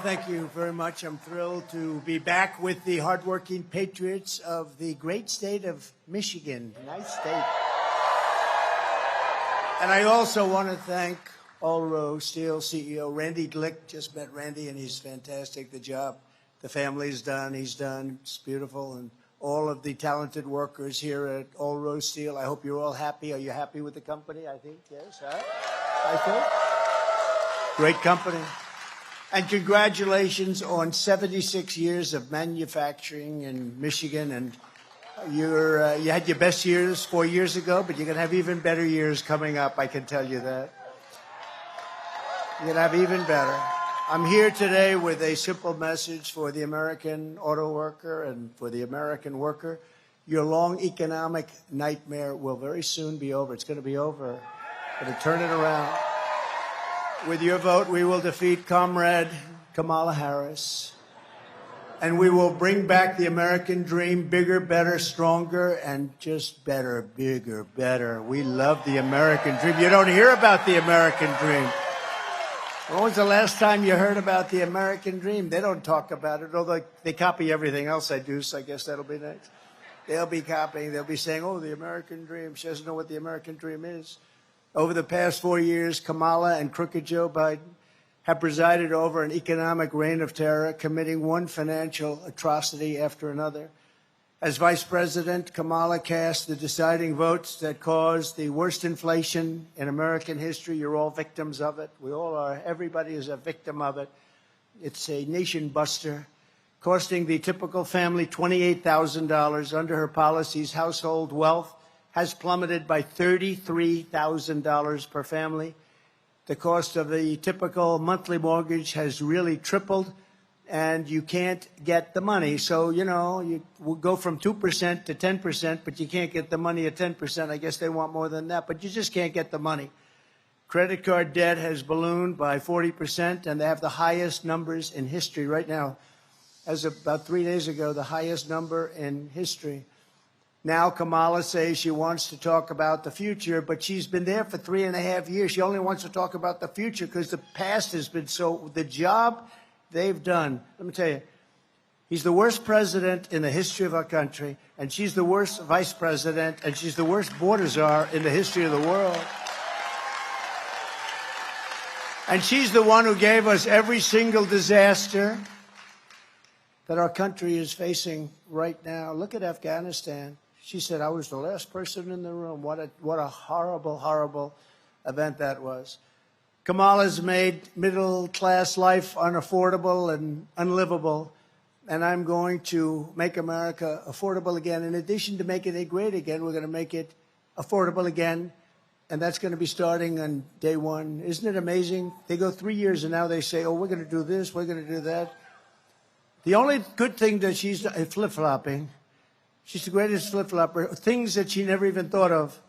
Thank you very much. I'm thrilled to be back with the hardworking patriots of the great state of Michigan. Nice state. And I also want to thank All-Ro Steel CEO Randy Glick. Just met Randy, and he's fantastic. The job the family's done, he's done. It's beautiful. And all of the talented workers here at All-Ro Steel, I hope you're all happy. Are you happy with the company? I think, yes. I think. Great company. And congratulations on 76 years of manufacturing in Michigan. And you had your best years 4 years ago, but you're going to have even better years coming up, I can tell you that. You're going to have even better. I'm here today with a simple message for the American auto worker and for the American worker. Your long economic nightmare will very soon be over. It's going to be over. We're going to turn it around. With your vote, we will defeat Comrade Kamala Harris. And we will bring back the American dream, bigger, better, stronger, and just better, bigger, better. We love the American dream. You don't hear about the American dream. When was the last time you heard about the American dream? They don't talk about it, although they copy everything else I do, so I guess that'll be next. They'll be copying. They'll be saying, oh, the American dream. She doesn't know what the American dream is. Over the past 4 years, Kamala and crooked Joe Biden have presided over an economic reign of terror, committing one financial atrocity after another. As vice president, Kamala cast the deciding votes that caused the worst inflation in American history. You're all victims of it. We all are. Everybody is a victim of it. It's a nation buster, costing the typical family $28,000. Under her policies, household wealth has plummeted by $33,000 per family. The cost of the typical monthly mortgage has really tripled, and you can't get the money. So, you know, you will go from 2% to 10%, but you can't get the money at 10%. I guess they want more than that, but you just can't get the money. Credit card debt has ballooned by 40%, and they have the highest numbers in history right now. As of about 3 days ago, the highest number in history. Now Kamala says she wants to talk about the future, but she's been there for 3.5 years. She only wants to talk about the future because the past has been so, the job they've done. Let me tell you, he's the worst president in the history of our country, and she's the worst vice president, and she's the worst border czar in the history of the world. And she's the one who gave us every single disaster that our country is facing right now. Look at Afghanistan. She said, I was the last person in the room. What a horrible, horrible event that was. Kamala's made middle-class life unaffordable and unlivable, and I'm going to make America affordable again. In addition to making it great again, we're going to make it affordable again, and that's going to be starting on day one. Isn't it amazing? They go 3 years, and now they say, oh, we're going to do this, we're going to do that. The only good thing that she's flip-flopping. She's the greatest flip-flopper. Things that she never even thought of.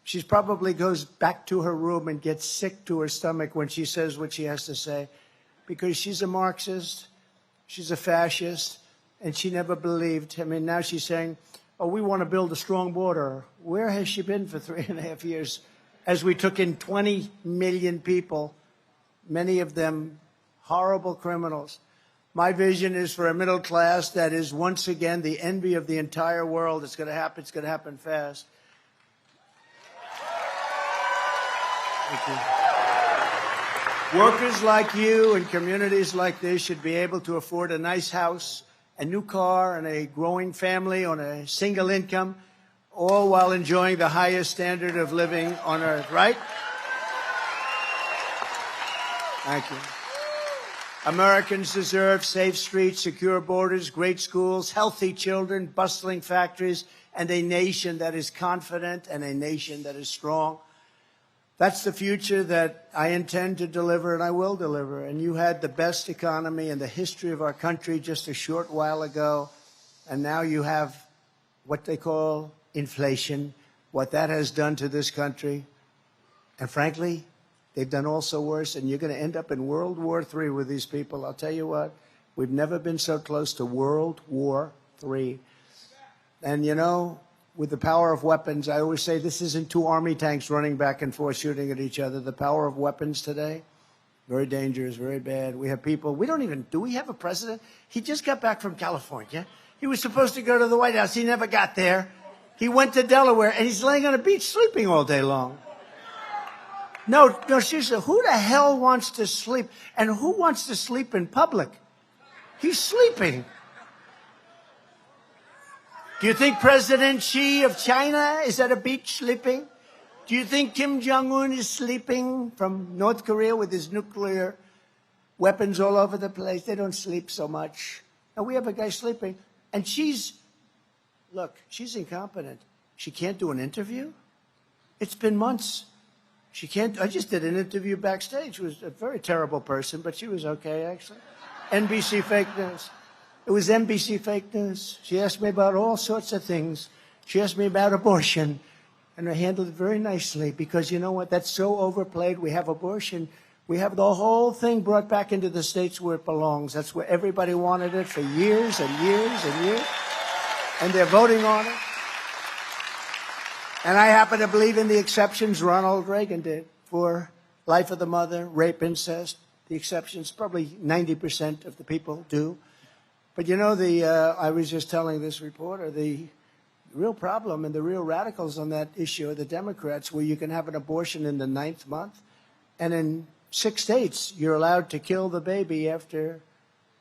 She probably goes back to her room and gets sick to her stomach when she says what she has to say, because she's a Marxist, she's a fascist, and she never believed. I mean, now she's saying, oh, we want to build a strong border. Where has she been for 3.5 years? As we took in 20 million people, many of them horrible criminals. My vision is for a middle class that is once again the envy of the entire world. It's going to happen. It's going to happen fast. Thank you. Workers like you and communities like this should be able to afford a nice house, a new car, and a growing family on a single income, all while enjoying the highest standard of living on earth, right? Thank you. Americans deserve safe streets, secure borders, great schools, healthy children, bustling factories, and a nation that is confident and a nation that is strong. That's the future that I intend to deliver, and I will deliver. And you had the best economy in the history of our country just a short while ago, and now you have what they call inflation, what that has done to this country. And frankly, they've done also worse, and you're going to end up in World War III with these people. I'll tell you what, we've never been so close to World War III. And, you know, with the power of weapons, I always say this isn't two army tanks running back and forth shooting at each other. The power of weapons today Very dangerous, very bad. We have people, do we have a president? He just got back from California. He was supposed to go to the White House. He never got there. He went to Delaware, and he's laying on a beach sleeping all day long. No, seriously, who the hell wants to sleep? And who wants to sleep in public? He's sleeping. Do you think President Xi of China is at a beach sleeping? Do you think Kim Jong-un is sleeping from North Korea with his nuclear weapons all over the place? They don't sleep so much. And we have a guy sleeping. And she's incompetent. She can't do an interview. It's been months. She can't. I just did an interview backstage. She was a very terrible person, but she was okay, actually. NBC fake news. It was NBC fake news. She asked me about all sorts of things. She asked me about abortion, and I handled it very nicely because you know what? That's so overplayed. We have abortion. We have the whole thing brought back into the states where it belongs. That's where everybody wanted it for years and years and years. And they're voting on it. And I happen to believe in the exceptions Ronald Reagan did for life of the mother, rape, incest. The exceptions, probably 90% of the people do. But you know, I was just telling this reporter, the real problem and the real radicals on that issue are the Democrats, where you can have an abortion in the 9th month. And in 6 states, you're allowed to kill the baby after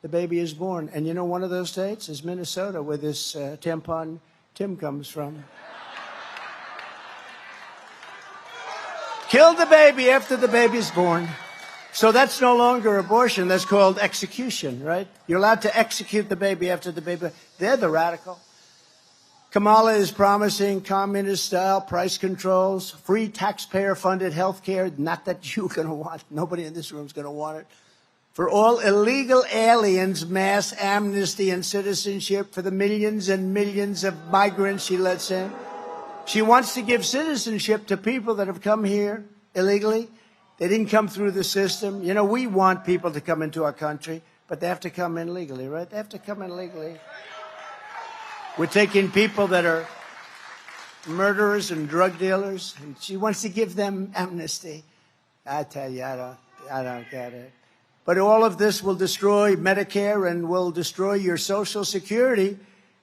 the baby is born. And you know, one of those states is Minnesota, where this tampon Tim comes from. Kill the baby after the baby's born. So that's no longer abortion. That's called execution, right? You're allowed to execute the baby after the baby. They're the radical. Kamala is promising communist-style price controls, free taxpayer-funded health care. Not that you're going to want. Nobody in this room is going to want it. For all illegal aliens, mass amnesty and citizenship for the millions and millions of migrants she lets in. She wants to give citizenship to people that have come here illegally. They didn't come through the system. You know, we want people to come into our country, but they have to come in legally, right? They have to come in legally. We're taking people that are murderers and drug dealers, and she wants to give them amnesty. I tell you, I don't get it. But all of this will destroy Medicare and will destroy your Social Security.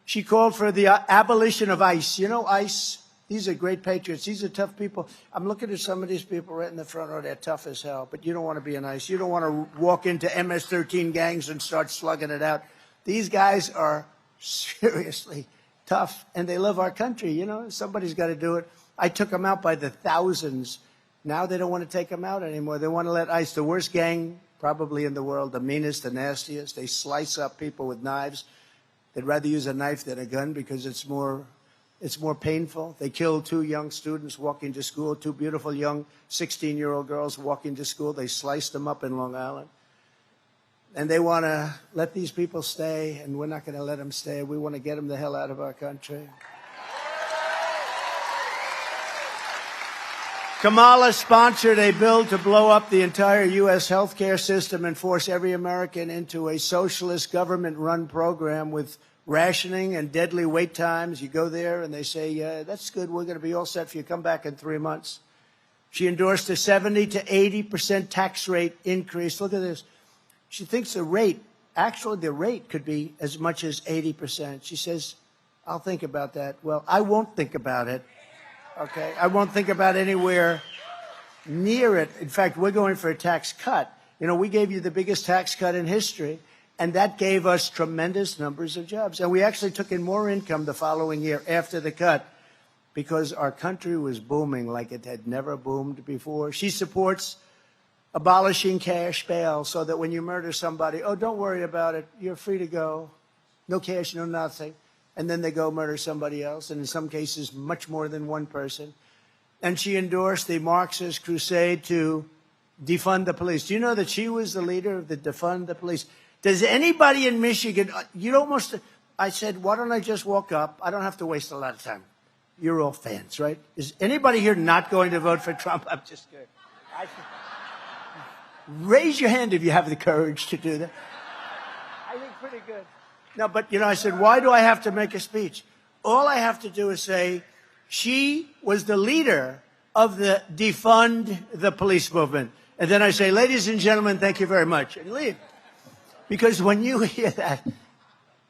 She called for the abolition of ICE. You know, ICE, these are great patriots. These are tough people. I'm looking at some of these people right in the front row. They're tough as hell, but you don't want to be an ICE. You don't want to walk into MS-13 gangs and start slugging it out. These guys are seriously tough, and they love our country. You know, somebody's got to do it. I took them out by the thousands. Now they don't want to take them out anymore. They want to let ICE, the worst gang probably in the world, the meanest, the nastiest. They slice up people with knives. They'd rather use a knife than a gun because it's more painful. They killed 2 young students walking to school, 2 beautiful young 16-year-old girls walking to school. They sliced them up in Long Island. And they want to let these people stay, and we're not going to let them stay. We want to get them the hell out of our country. Kamala sponsored a bill to blow up the entire U.S. healthcare system and force every American into a socialist government-run program with rationing and deadly wait times. You go there and they say, yeah, that's good. We're going to be all set for you. Come back in 3 months. She endorsed a 70 to 80% tax rate increase. Look at this. She thinks the rate could be as much as 80%. She says, I'll think about that. Well, I won't think about it. Okay? I won't think about anywhere near it. In fact, we're going for a tax cut. You know, we gave you the biggest tax cut in history, and that gave us tremendous numbers of jobs. And we actually took in more income the following year after the cut because our country was booming like it had never boomed before. She supports abolishing cash bail so that when you murder somebody, oh, don't worry about it. You're free to go. No cash, no nothing. And then they go murder somebody else, and in some cases, much more than one person. And she endorsed the Marxist crusade to defund the police. Do you know that she was the leader of the defund the police? Does anybody in Michigan, I said, why don't I just walk up? I don't have to waste a lot of time. You're all fans, right? Is anybody here not going to vote for Trump? I'm just kidding. Raise your hand if you have the courage to do that. I think pretty good. No, but, you know, I said, why do I have to make a speech? All I have to do is say, she was the leader of the defund the police movement. And then I say, ladies and gentlemen, thank you very much, and leave. Because when you hear that,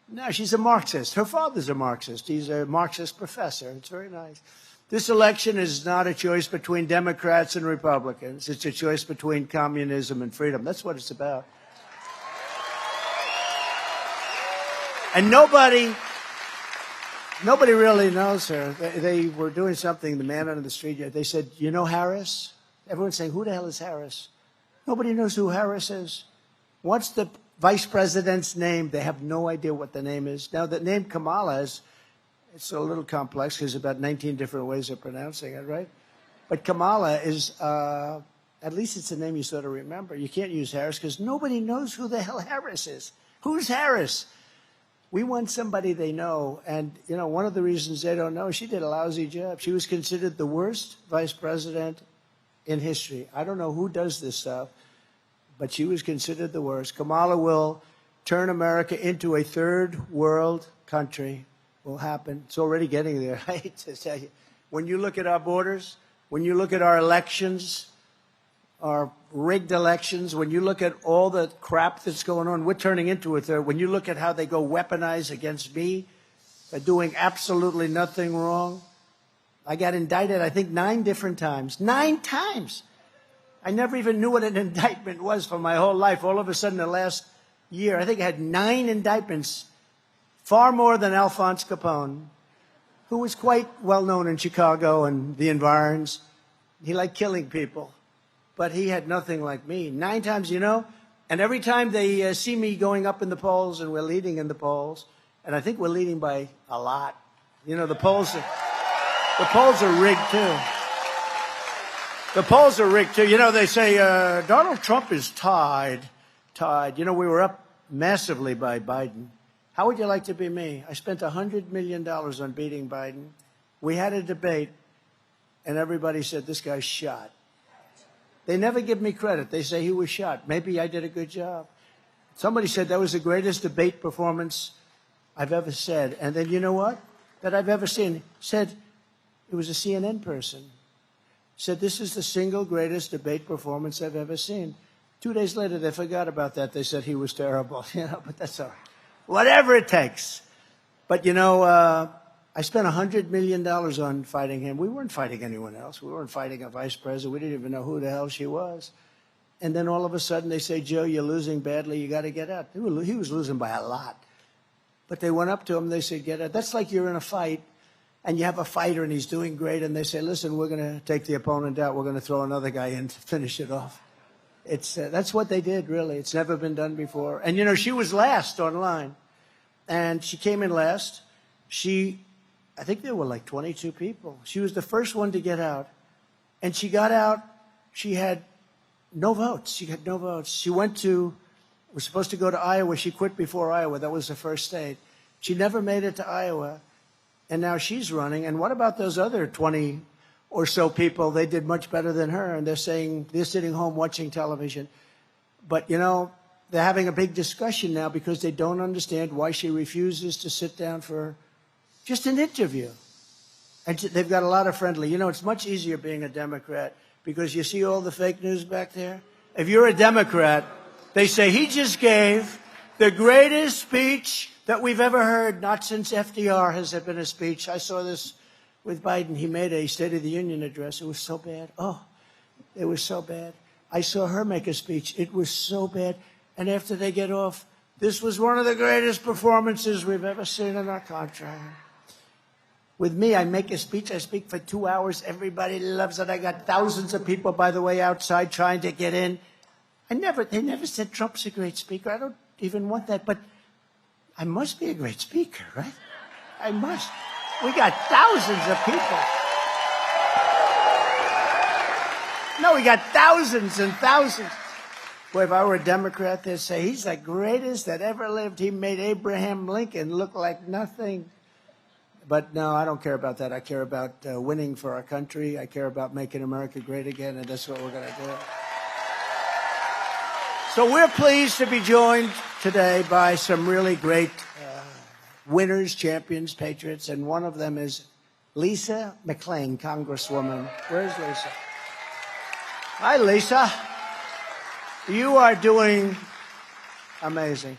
no, she's a Marxist. Her father's a Marxist. He's a Marxist professor. It's very nice. This election is not a choice between Democrats and Republicans. It's a choice between communism and freedom. That's what it's about. And nobody really knows her. They were doing something, the man on the street, they said, you know Harris? Everyone's saying, who the hell is Harris? Nobody knows who Harris is. What's the vice president's name? They have no idea what the name is. Now, the name Kamala is, it's a little complex because about 19 different ways of pronouncing it, right? But Kamala is, at least it's a name you sort of remember. You can't use Harris because nobody knows who the hell Harris is. Who's Harris? We want somebody they know. And, you know, one of the reasons they don't know, she did a lousy job. She was considered the worst vice president in history. I don't know who does this stuff, but she was considered the worst. Kamala will turn America into a third world country. Will happen. It's already getting there. I hate to tell you. When you look at our borders, when you look at our elections, our rigged elections, when you look at all the crap that's going on, we're turning into a third. When you look at how they go weaponize against me, they're doing absolutely nothing wrong. I got indicted, I think, 9 different times. 9 times. I never even knew what an indictment was for my whole life. All of a sudden, the last year, I think I had 9 indictments, far more than Alphonse Capone, who was quite well known in Chicago and the environs. He liked killing people. But he had nothing like me. 9 times, you know? And every time they see me going up in the polls, and we're leading in the polls, and I think we're leading by a lot. You know, the polls are rigged, too. The polls are rigged, too. You know, they say Donald Trump is tied. You know, we were up massively by Biden. How would you like to be me? I spent $100 million on beating Biden. We had a debate, and everybody said, this guy's shot. They never give me credit. They say he was shot. Maybe I did a good job. Somebody said that was the greatest debate performance I've ever said. And then you know what? That I've ever seen. Said, it was a CNN person. Said, this is the single greatest debate performance I've ever seen. 2 days later, they forgot about that. They said he was terrible. You know, but that's all right. Whatever it takes. But, you know, I spent $100 million on fighting him. We weren't fighting anyone else. We weren't fighting a vice president. We didn't even know who the hell she was. And then all of a sudden they say, Joe, you're losing badly. You got to get out. He was losing by a lot. But they went up to him. They said, get out. That's like you're in a fight, and you have a fighter, and he's doing great. And they say, listen, we're going to take the opponent out. We're going to throw another guy in to finish it off. That's what they did, really. It's never been done before. And, you know, she was last online. And she came in last. I think there were like 22 people. She was the first one to get out. And she got out. She had no votes. She had no votes. She was supposed to go to Iowa. She quit before Iowa. That was the first state. She never made it to Iowa. And now she's running. And what about those other 20 or so people? They did much better than her. And they're saying they're sitting home watching television. But, you know, they're having a big discussion now because they don't understand why she refuses to sit down for just an interview. And they've got a lot of friendly. You know, it's much easier being a Democrat because you see all the fake news back there. If you're a Democrat, they say he just gave the greatest speech that we've ever heard. Not since FDR has there been a speech. I saw this with Biden. He made a State of the Union address. It was so bad. Oh, it was so bad. I saw her make a speech. It was so bad. And after they get off, this was one of the greatest performances we've ever seen in our country. With me, I make a speech. I speak for 2 hours. Everybody loves it. I got thousands of people, by the way, outside trying to get in. They never said Trump's a great speaker. I don't even want that. But I must be a great speaker, right? I must. We got thousands of people. No, we got thousands and thousands. Boy, if I were a Democrat, they'd say he's the greatest that ever lived. He made Abraham Lincoln look like nothing. But no, I don't care about that. I care about winning for our country. I care about making America great again, and that's what we're going to do. So we're pleased to be joined today by some really great winners, champions, patriots, and one of them is Lisa McClain, Congresswoman. Where's Lisa? Hi, Lisa. You are doing amazing.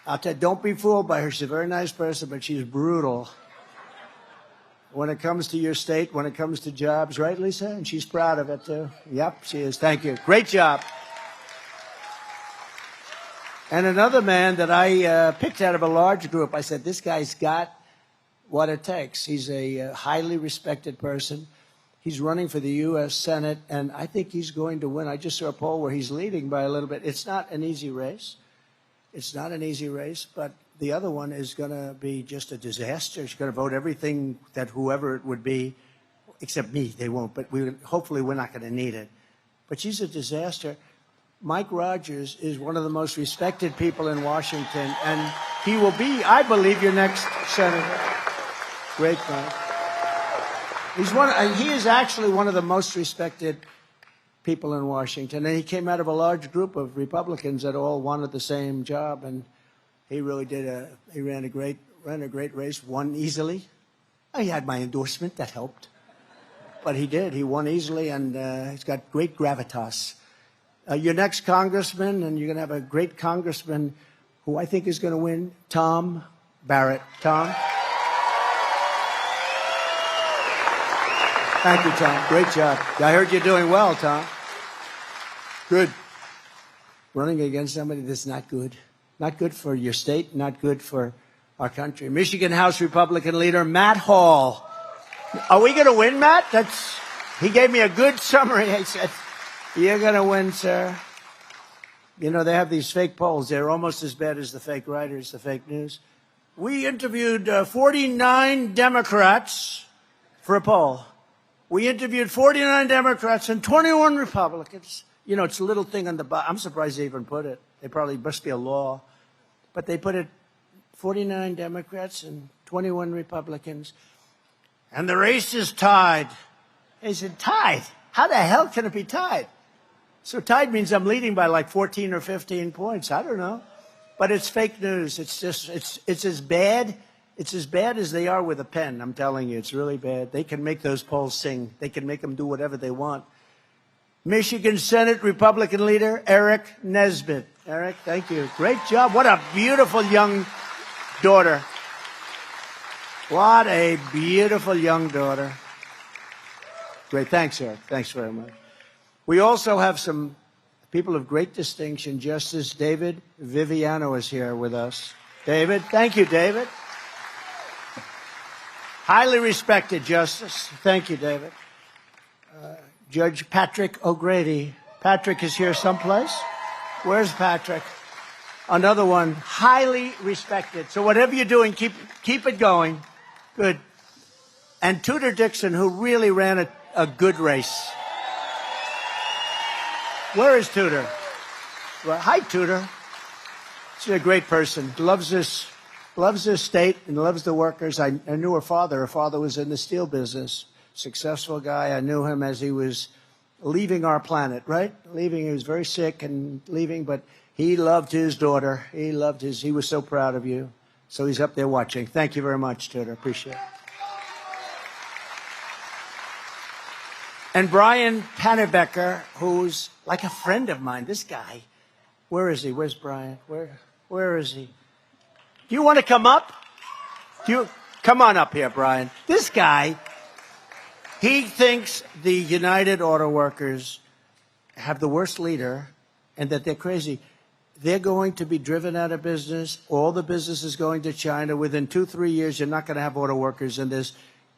I'll tell you, don't be fooled by her. She's a very nice person, but she's brutal when it comes to your state, when it comes to jobs. Right, Lisa? And she's proud of it, too. Yep, she is. Thank you. Great job. And another man that I picked out of a large group, I said, this guy's got what it takes. He's a highly respected person. He's running for the U.S. Senate, and I think he's going to win. I just saw a poll where he's leading by a little bit. It's not an easy race. It's not an easy race, but the other one is going to be just a disaster. She's going to vote everything that whoever it would be, except me, they won't, but hopefully we're not going to need it. But she's a disaster. Mike Rogers is one of the most respected people in Washington, and he will be, I believe, your next senator. Great guy. He is actually one of the most respected people in Washington, and he came out of a large group of Republicans that all wanted the same job, and he really he ran a great race, won easily. He had my endorsement, that helped. But he did, he won easily, and he's got great gravitas. Your next congressman, and you're going to have a great congressman who I think is going to win, Tom Barrett. Tom? Thank you, Tom. Great job. I heard you're doing well, Tom. Good. Running against somebody that's not good. Not good for your state, not good for our country. Michigan House Republican leader Matt Hall. Are we going to win, Matt? He gave me a good summary. He said, you're going to win, sir. You know, they have these fake polls. They're almost as bad as the fake writers, the fake news. We interviewed 49 Democrats for a poll. We interviewed 49 Democrats and 21 Republicans. You know, it's a little thing on the bottom. I'm surprised they even put it. They probably must be a law. But they put it 49 Democrats and 21 Republicans. And the race is tied. They said, tied? How the hell can it be tied? So tied means I'm leading by like 14 or 15 points. I don't know. But it's fake news. It's as bad. It's as bad as they are with a pen. I'm telling you, it's really bad. They can make those polls sing. They can make them do whatever they want. Michigan Senate Republican leader Eric Nesbitt. Eric, thank you. Great job. What a beautiful young daughter. What a beautiful young daughter. Great. Thanks, Eric. Thanks very much. We also have some people of great distinction. Justice David Viviano is here with us. David, thank you, David. Highly respected Justice. Thank you, David. Judge Patrick O'Grady. Patrick is here someplace. Where's Patrick? Another one, highly respected. So whatever you're doing, keep it going. Good. And Tudor Dixon, who really ran a good race. Where is Tudor? Well, hi, Tudor. She's a great person. Loves this state and loves the workers. I knew her father. Her father was in the steel business. Successful guy. I knew him as he was leaving our planet, right? Leaving. He was very sick and leaving, but he loved his daughter. He was so proud of you. So he's up there watching. Thank you very much, Tudor. Appreciate it. And Brian Pannebecker, who's like a friend of mine. This guy. Where is he? Where's Brian? Where is he? Do you want to come up? Come on up here, Brian. This guy, he thinks the United Auto Workers have the worst leader and that they're crazy. They're going to be driven out of business. All the business is going to China. Within 2-3 years, you're not going to have auto workers in this.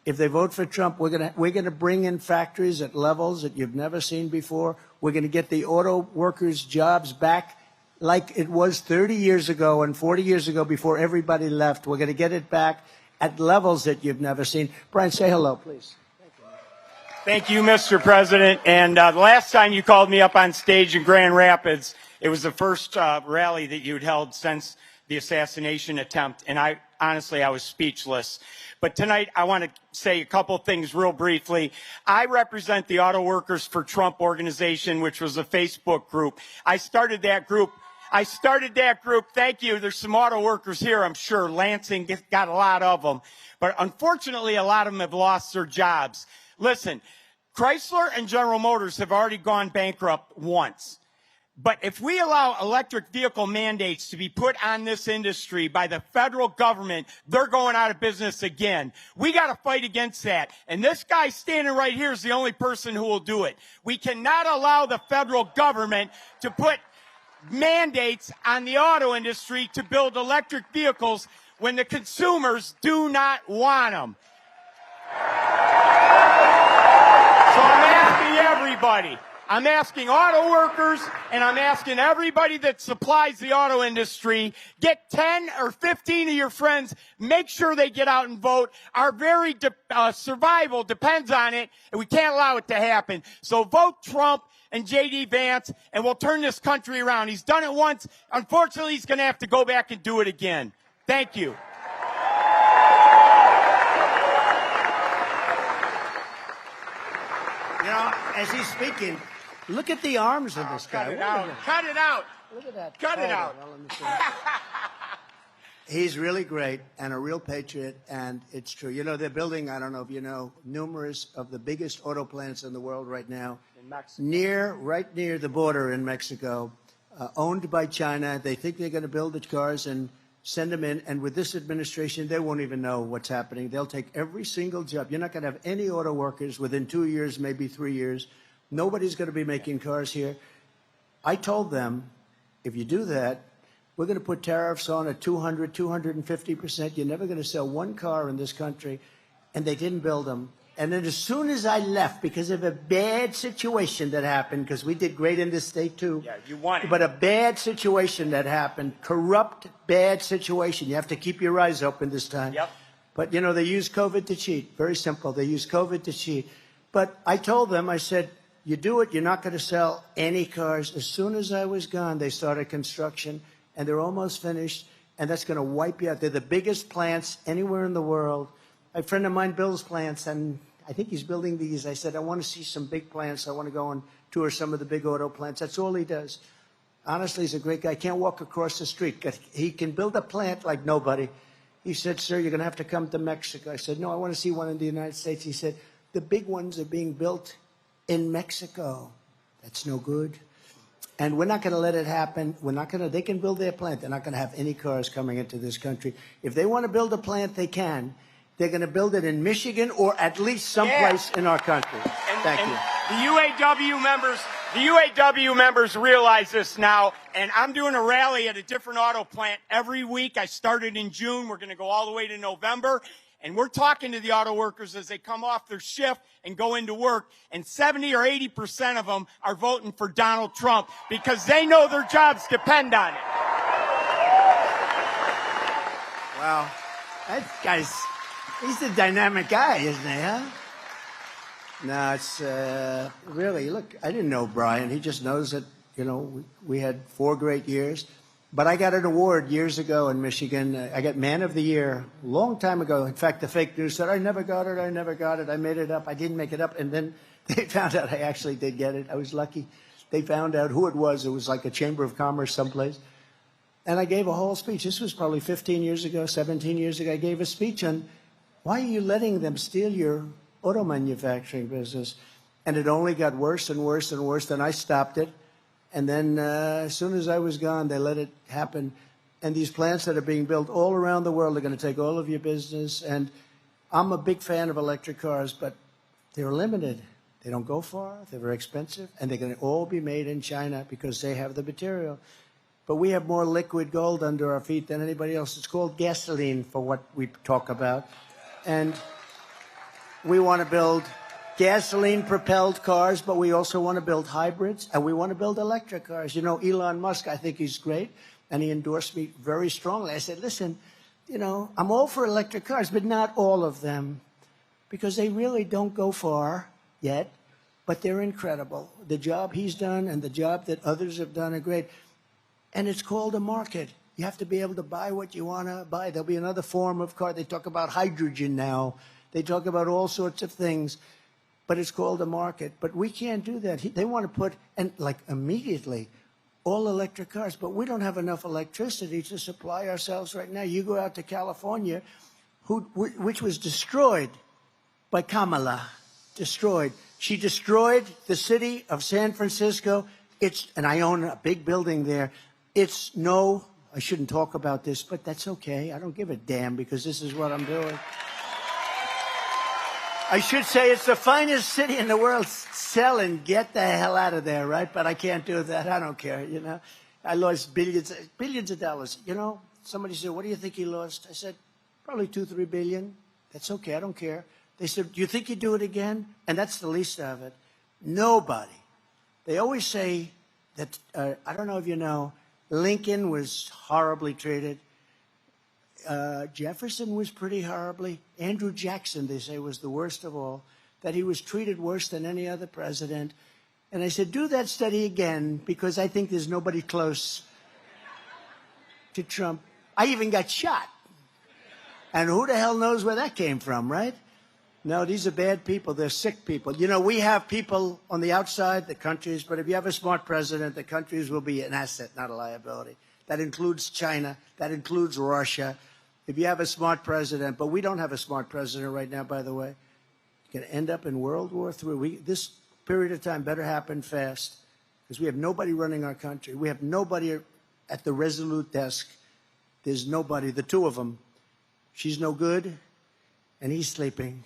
If they vote for Trump, we're going to bring in factories at levels that you've never seen before. We're going to get the auto workers' jobs back like it was 30 years ago and 40 years ago before everybody left. We're going to get it back at levels that you've never seen. Brian, say hello, please. Thank you, Mr. President. And the last time you called me up on stage in Grand Rapids, it was the first rally that you'd held since the assassination attempt. And I was speechless. But tonight, I want to say a couple things real briefly. I represent the Auto Workers for Trump organization, which was a Facebook group. I started that group. Thank you. There's some auto workers here, I'm sure. Lansing got a lot of them. But unfortunately, a lot of them have lost their jobs. Listen, Chrysler and General Motors have already gone bankrupt once. But if we allow electric vehicle mandates to be put on this industry by the federal government, they're going out of business again. We got to fight against that. And this guy standing right here is the only person who will do it. We cannot allow the federal government to put mandates on the auto industry to build electric vehicles when the consumers do not want them. So I'm asking everybody. I'm asking auto workers, and I'm asking everybody that supplies the auto industry, get 10 or 15 of your friends, make sure they get out and vote. Our very survival depends on it, and we can't allow it to happen. So vote Trump and J.D. Vance, and we'll turn this country around. He's done it once. Unfortunately, he's going to have to go back and do it again. Thank you. You know, as he's speaking, look at the arms of this guy. Cut it out. Cut it out. Look at that. Cut it out. Well, let me see. He's really great and a real patriot, and it's true. You know, they're building, I don't know if you know, numerous of the biggest auto plants in the world right now. In Mexico. Right near the border in Mexico, owned by China. They think they're going to build the cars and send them in, and with this administration, they won't even know what's happening. They'll take every single job. You're not going to have any auto workers within 2 years, maybe 3 years. Nobody's going to be making cars here. I told them, if you do that, we're going to put tariffs on at 200, 250%. You're never going to sell one car in this country. And they didn't build them. And then as soon as I left, because of a bad situation that happened, because we did great in this state too. Yeah, you won it. But a bad situation that happened, corrupt, bad situation. You have to keep your eyes open this time. Yep. But, you know, they use COVID to cheat. Very simple. They use COVID to cheat. But I told them, I said, you do it, you're not going to sell any cars. As soon as I was gone, they started construction, and they're almost finished, and that's going to wipe you out. They're the biggest plants anywhere in the world. A friend of mine builds plants, and I think he's building these. I said, I want to see some big plants. I want to go and tour some of the big auto plants. That's all he does. Honestly, he's a great guy. Can't walk across the street. He can build a plant like nobody. He said, sir, you're going to have to come to Mexico. I said, no, I want to see one in the United States. He said, the big ones are being built in Mexico. That's no good. And we're not going to let it happen. They can build their plant. They're not going to have any cars coming into this country. If they want to build a plant, they can. They're going to build it in Michigan or at least someplace in our country. Thank you. The UAW members realize this now, and I'm doing a rally at a different auto plant every week. I started in June. We're going to go all the way to November. And we're talking to the auto workers as they come off their shift and go into work. And 70 or 80% of them are voting for Donald Trump because they know their jobs depend on it. Wow. That guy's, he's a dynamic guy, isn't he, huh? No, it's really, look, I didn't know Brian. He just knows that, you know, we had 4 great years. But I got an award years ago in Michigan. I got Man of the Year a long time ago. In fact, the fake news said, I never got it. I made it up. I didn't make it up. And then they found out I actually did get it. I was lucky. They found out who it was. It was like a Chamber of Commerce someplace. And I gave a whole speech. This was probably 15 years ago, 17 years ago. I gave a speech on why are you letting them steal your auto manufacturing business? And it only got worse and worse and worse. Then I stopped it. And then as soon as I was gone, they let it happen. And these plants that are being built all around the world are going to take all of your business. And I'm a big fan of electric cars, but they're limited. They don't go far. They're very expensive. And they're going to all be made in China because they have the material. But we have more liquid gold under our feet than anybody else. It's called gasoline for what we talk about. And we want to build gasoline-propelled cars, but we also want to build hybrids, and we want to build electric cars. You know, Elon Musk, I think he's great, and he endorsed me very strongly. I said, listen, you know, I'm all for electric cars, but not all of them, because they really don't go far yet, but they're incredible. The job he's done and the job that others have done are great, and it's called a market. You have to be able to buy what you want to buy. There'll be another form of car. They talk about hydrogen now. They talk about all sorts of things. But it's called a market. But we can't do that. They want to put, and like immediately, all electric cars. But we don't have enough electricity to supply ourselves right now. You go out to California, which was destroyed by Kamala. Destroyed. She destroyed the city of San Francisco. and I own a big building there. I shouldn't talk about this, but that's okay. I don't give a damn because this is what I'm doing. I should say it's the finest city in the world. Sell and get the hell out of there, right? But I can't do that. I don't care, you know. I lost billions of dollars. You know, somebody said, what do you think he lost? I said, probably 2-3 billion. That's okay. I don't care. They said, do you think you'd do it again? And that's the least of it. Nobody. They always say that, I don't know if you know, Lincoln was horribly treated. Jefferson was pretty horribly. Andrew Jackson, they say, was the worst of all, that he was treated worse than any other president. And I said, do that study again, because I think there's nobody close to Trump. I even got shot. And who the hell knows where that came from, right? No, these are bad people. They're sick people. You know, we have people on the outside, the countries, but if you have a smart president, the countries will be an asset, not a liability. That includes China. That includes Russia. If you have a smart president, but we don't have a smart president right now, by the way, you're going to end up in World War III. This period of time better happen fast because we have nobody running our country. We have nobody at the Resolute desk. There's nobody. The two of them. She's no good, and he's sleeping.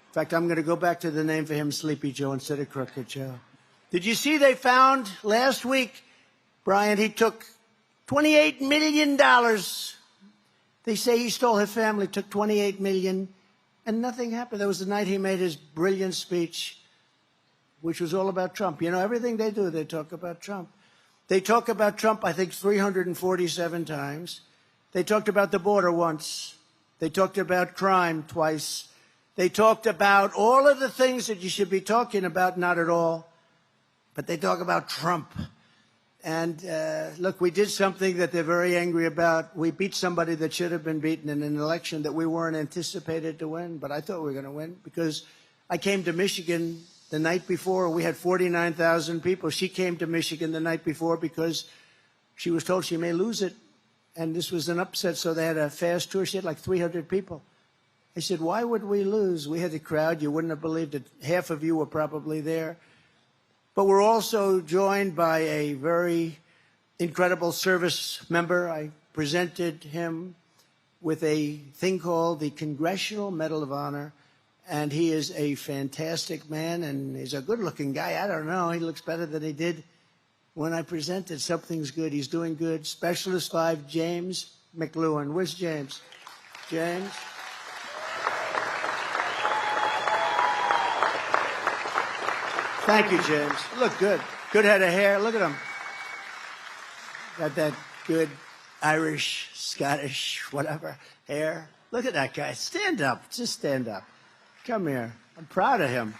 In fact, I'm going to go back to the name for him, Sleepy Joe, instead of Crooked Joe. Did you see they found last week, Brian, he took $28 million. They say he stole his family, took $28 million, and nothing happened. That was the night he made his brilliant speech, which was all about Trump. You know, everything they do, they talk about Trump. They talk about Trump, I think, 347 times. They talked about the border once. They talked about crime twice. They talked about all of the things that you should be talking about, not at all. But they talk about Trump. And look, we did something that they're very angry about. We beat somebody that should have been beaten in an election that we weren't anticipated to win. But I thought we were going to win because I came to Michigan the night before. We had 49,000 people. She came to Michigan the night before because she was told she may lose it. And this was an upset, so they had a fast tour. She had like 300 people. I said, why would we lose? We had a crowd. You wouldn't have believed it. Half of you were probably there. But we're also joined by a very incredible service member. I presented him with a thing called the Congressional Medal of Honor. And he is a fantastic man, and he's a good-looking guy. I don't know. He looks better than he did when I presented. Something's good. He's doing good. Specialist 5, James McLuhan. Where's James? James? Thank you, James. Look good. Good head of hair. Look at him. Got that good Irish, Scottish, whatever hair. Look at that guy. Stand up. Just stand up. Come here. I'm proud of him.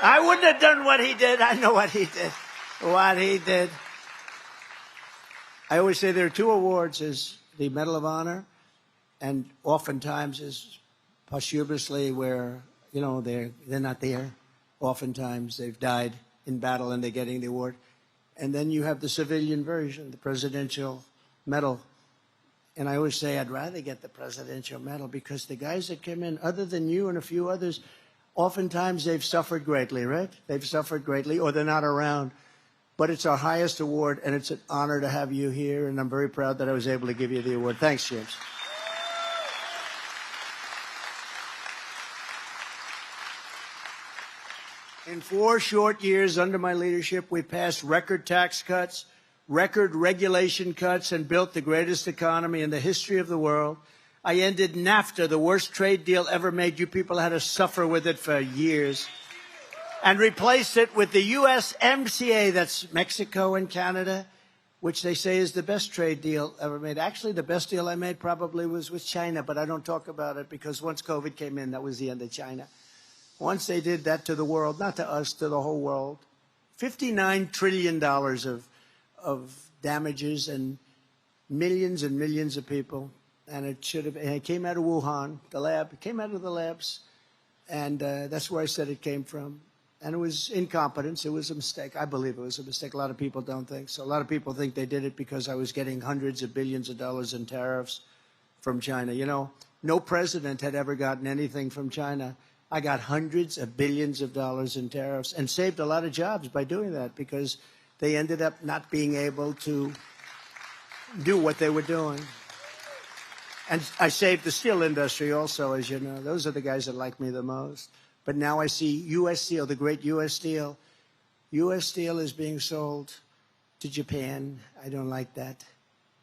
I wouldn't have done what he did. I know what he did. What he did. I always say there are two awards, is the Medal of Honor, and oftentimes is posthumously where, you know, they're not there. Oftentimes they've died in battle and they're getting the award. And then you have the civilian version, the Presidential Medal. And I always say I'd rather get the Presidential Medal because the guys that came in, other than you and a few others, oftentimes they've suffered greatly, right? They've suffered greatly or they're not around. But it's our highest award, and it's an honor to have you here, and I'm very proud that I was able to give you the award. Thanks, James. In 4 short years under my leadership, we passed record tax cuts, record regulation cuts, and built the greatest economy in the history of the world. I ended NAFTA, the worst trade deal ever made. You people had to suffer with it for years. And replaced it with the USMCA, that's Mexico and Canada, which they say is the best trade deal ever made. Actually, the best deal I made probably was with China, but I don't talk about it because once COVID came in, that was the end of China. Once they did that to the world, not to us, to the whole world, $59 trillion of damages and millions of people. And it came out of Wuhan, the lab. It came out of the labs. And that's where I said it came from. And it was incompetence. It was a mistake. I believe it was a mistake. A lot of people don't think so. A lot of people think they did it because I was getting hundreds of billions of dollars in tariffs from China. You know, no president had ever gotten anything from China. I got hundreds of billions of dollars in tariffs and saved a lot of jobs by doing that because they ended up not being able to do what they were doing. And I saved the steel industry also, as you know. Those are the guys that like me the most. But now I see U.S. Steel, the great U.S. Steel. U.S. Steel is being sold to Japan. I don't like that.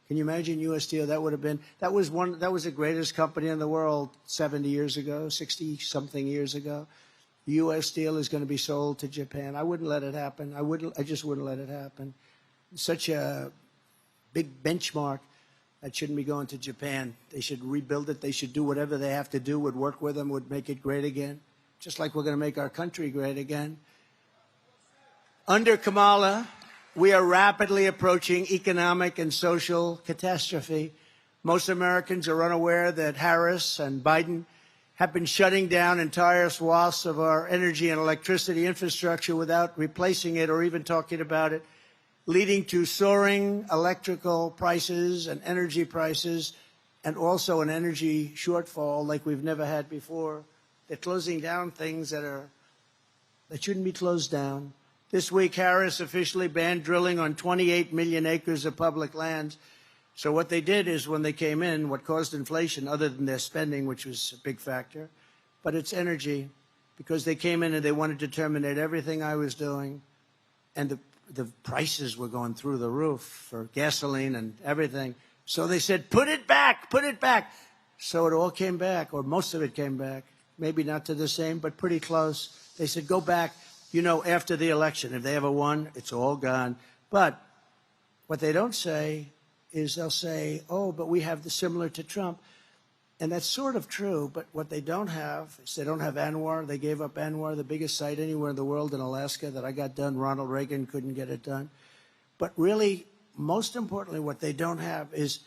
Can you imagine U.S. Steel? That was the greatest company in the world 70 years ago, 60-something years ago. U.S. Steel is going to be sold to Japan. I wouldn't let it happen. I just wouldn't let it happen. Such a big benchmark. That shouldn't be going to Japan. They should rebuild it. They should do whatever they have to do, would work with them, would make it great again, just like we're going to make our country great again. Under Kamala, we are rapidly approaching economic and social catastrophe. Most Americans are unaware that Harris and Biden have been shutting down entire swaths of our energy and electricity infrastructure without replacing it or even talking about it, leading to soaring electrical prices and energy prices, and also an energy shortfall like we've never had before. They're closing down things that shouldn't be closed down. This week, Harris officially banned drilling on 28 million acres of public lands. So what they did is when they came in, what caused inflation, other than their spending, which was a big factor, but it's energy, because they came in and they wanted to terminate everything I was doing, and the prices were going through the roof for gasoline and everything. So they said, put it back, put it back. So it all came back, or most of it came back. Maybe not to the same, but pretty close. They said, go back, after the election. If they ever won, it's all gone. But what they don't say is they'll say, oh, but we have the similar to Trump. And that's sort of true, but what they don't have is they don't have ANWR. They gave up ANWR, the biggest site anywhere in the world in Alaska that I got done. Ronald Reagan couldn't get it done. But really, most importantly, what they don't have is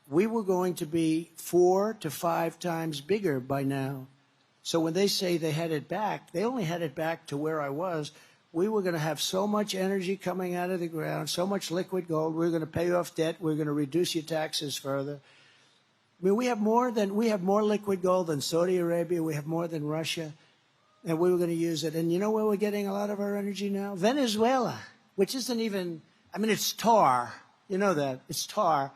we were going to be 4 to 5 times bigger by now. So when they say they had it back, they only had it back to where I was. We were going to have so much energy coming out of the ground, so much liquid gold. We were going to pay off debt. We were going to reduce your taxes further. I mean, we have more liquid gold than Saudi Arabia. We have more than Russia, and we were going to use it. And you know where we're getting a lot of our energy now? Venezuela, which isn't even, it's tar. You know that. It's tar.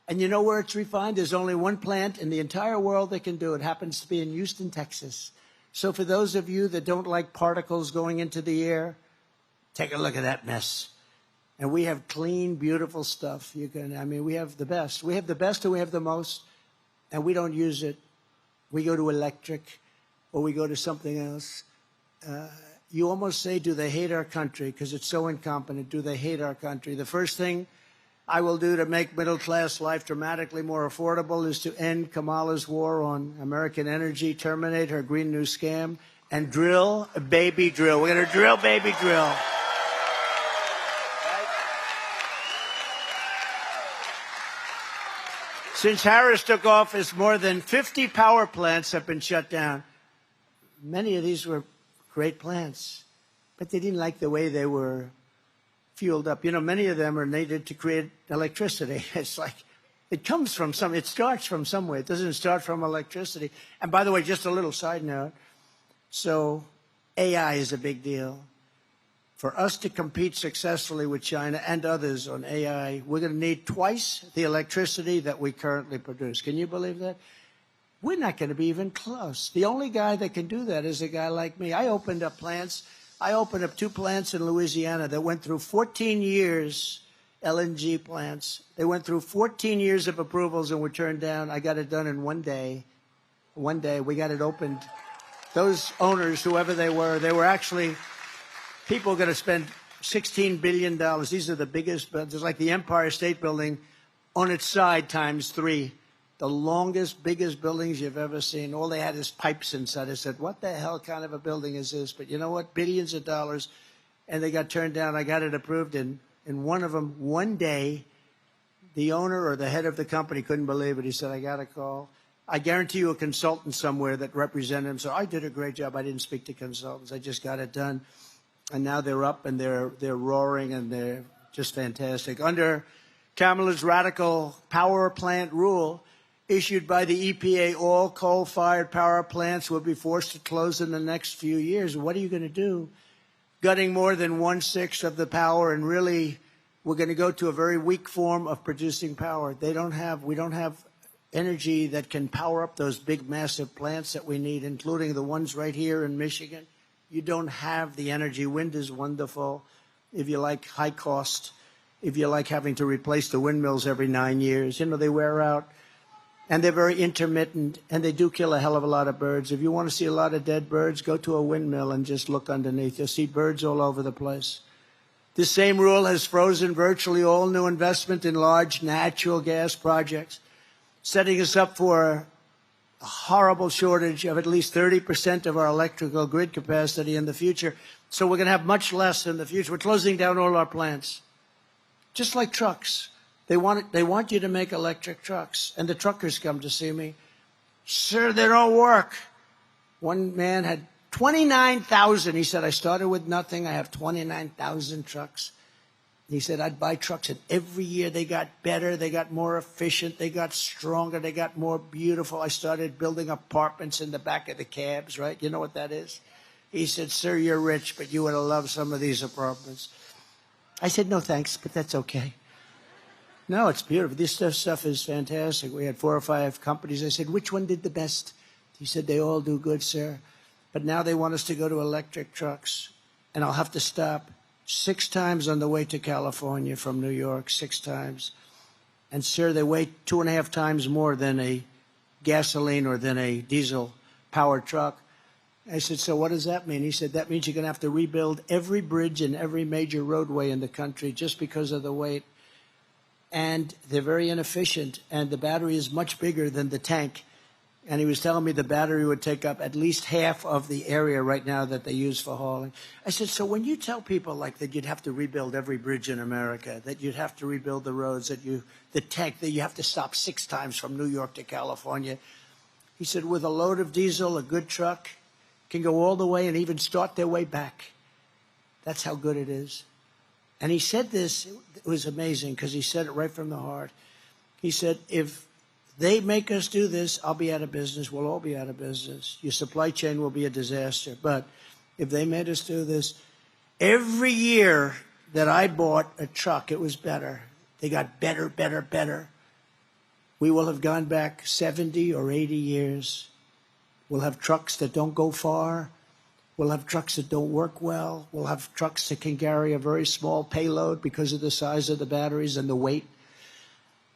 And you know where it's refined? There's only one plant in the entire world that can do it. It happens to be in Houston, Texas. So for those of you that don't like particles going into the air, take a look at that mess. And we have clean, beautiful stuff. We have the best. We have the best and we have the most. And we don't use it. We go to electric or we go to something else. You almost say, do they hate our country? Because it's so incompetent. Do they hate our country? The first thing I will do to make middle-class life dramatically more affordable is to end Kamala's war on American energy, terminate her Green New Scam, and drill, baby, drill. We're going to drill, baby, drill. Since Harris took office, more than 50 power plants have been shut down. Many of these were great plants, but they didn't like the way they were fueled up. Many of them are needed to create electricity. It's like, it starts from somewhere. It doesn't start from electricity. And by the way, just a little side note. So AI is a big deal. For us to compete successfully with China and others on AI, we're going to need twice the electricity that we currently produce. Can you believe that? We're not going to be even close. The only guy that can do that is a guy like me. I opened up 2 plants in Louisiana that went through 14 years, LNG plants. They went through 14 years of approvals and were turned down. I got it done in one day. One day, we got it opened. Those owners, whoever they were actually people going to spend $16 billion. These are the biggest, there's like the Empire State Building on its side times 3. The longest, biggest buildings you've ever seen. All they had is pipes inside. I said, what the hell kind of a building is this? But you know what? Billions of dollars. And they got turned down. I got it approved. In one of them, one day, the owner or the head of the company couldn't believe it. He said, I got a call. I guarantee you a consultant somewhere that represented him. So I did a great job. I didn't speak to consultants. I just got it done. And now they're up and they're roaring and they're just fantastic. Under Kamala's radical power plant rule, issued by the EPA, all coal-fired power plants will be forced to close in the next few years. What are you going to do? Gutting more than 1/6 of the power, and really, we're going to go to a very weak form of producing power. We don't have energy that can power up those big, massive plants that we need, including the ones right here in Michigan. You don't have the energy. Wind is wonderful if you like high cost, if you like having to replace the windmills every 9 years. You know, they wear out, and they're very intermittent, and they do kill a hell of a lot of birds. If you want to see a lot of dead birds, go to a windmill and just look underneath. You'll see birds all over the place. This same rule has frozen virtually all new investment in large natural gas projects, setting us up for a horrible shortage of at least 30% of our electrical grid capacity in the future. So we're going to have much less in the future. We're closing down all our plants, just like trucks. They want you to make electric trucks, and the truckers come to see me. Sir, they don't work. One man had 29,000. He said, I started with nothing. I have 29,000 trucks. He said, I'd buy trucks, and every year they got better, they got more efficient, they got stronger, they got more beautiful. I started building apartments in the back of the cabs, right? You know what that is? He said, sir, you're rich, but you would have loved some of these apartments. I said, no, thanks, but that's okay. No, it's beautiful. This stuff is fantastic. We had 4 or 5 companies. I said, which one did the best? He said, they all do good, sir. But now they want us to go to electric trucks, and I'll have to stop 6 times on the way to California from New York, 6 times. And, sir, they weigh 2.5 times more than a gasoline or than a diesel-powered truck. I said, so what does that mean? He said, that means you're going to have to rebuild every bridge and every major roadway in the country just because of the weight. And they're very inefficient, and the battery is much bigger than the tank. And he was telling me the battery would take up at least half of the area right now that they use for hauling. I said, so when you tell people like that you'd have to rebuild every bridge in America, that you'd have to rebuild the roads, the tank, that you have to stop 6 times from New York to California, he said, with a load of diesel, a good truck can go all the way and even start their way back. That's how good it is. And he said this, it was amazing because he said it right from the heart. He said, if they make us do this, I'll be out of business. We'll all be out of business. Your supply chain will be a disaster. But if they made us do this, every year that I bought a truck, it was better. They got better, better, better. We will have gone back 70 or 80 years. We'll have trucks that don't go far. We'll have trucks that don't work well. We'll have trucks that can carry a very small payload because of the size of the batteries and the weight.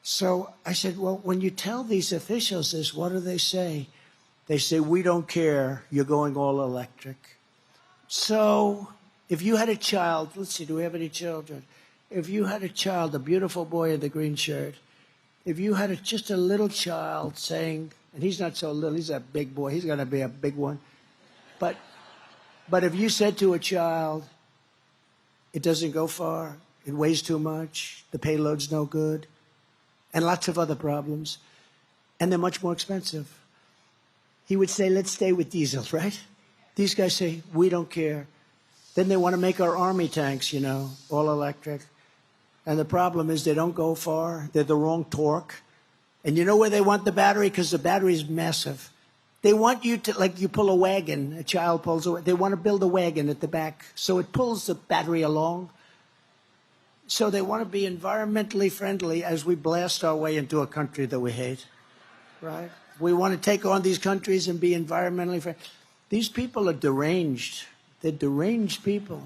So I said, well, when you tell these officials this, what do they say? They say, we don't care. You're going all electric. So if you had a child, let's see, do we have any children? If you had a child, a beautiful boy in the green shirt, if you had just a little child saying, and he's not so little, he's a big boy, he's going to be a big one. But if you said to a child, it doesn't go far, it weighs too much, the payload's no good, and lots of other problems, and they're much more expensive, he would say, let's stay with diesel, right? These guys say, we don't care. Then they want to make our army tanks, you know, all electric. And the problem is they don't go far. They're the wrong torque. And you know where they want the battery? Because the battery is massive. They want you to, like you pull a wagon, a child pulls a wagon. They want to build a wagon at the back so it pulls the battery along. So they want to be environmentally friendly as we blast our way into a country that we hate, right? We want to take on these countries and be environmentally friendly. These people are deranged. They're deranged people.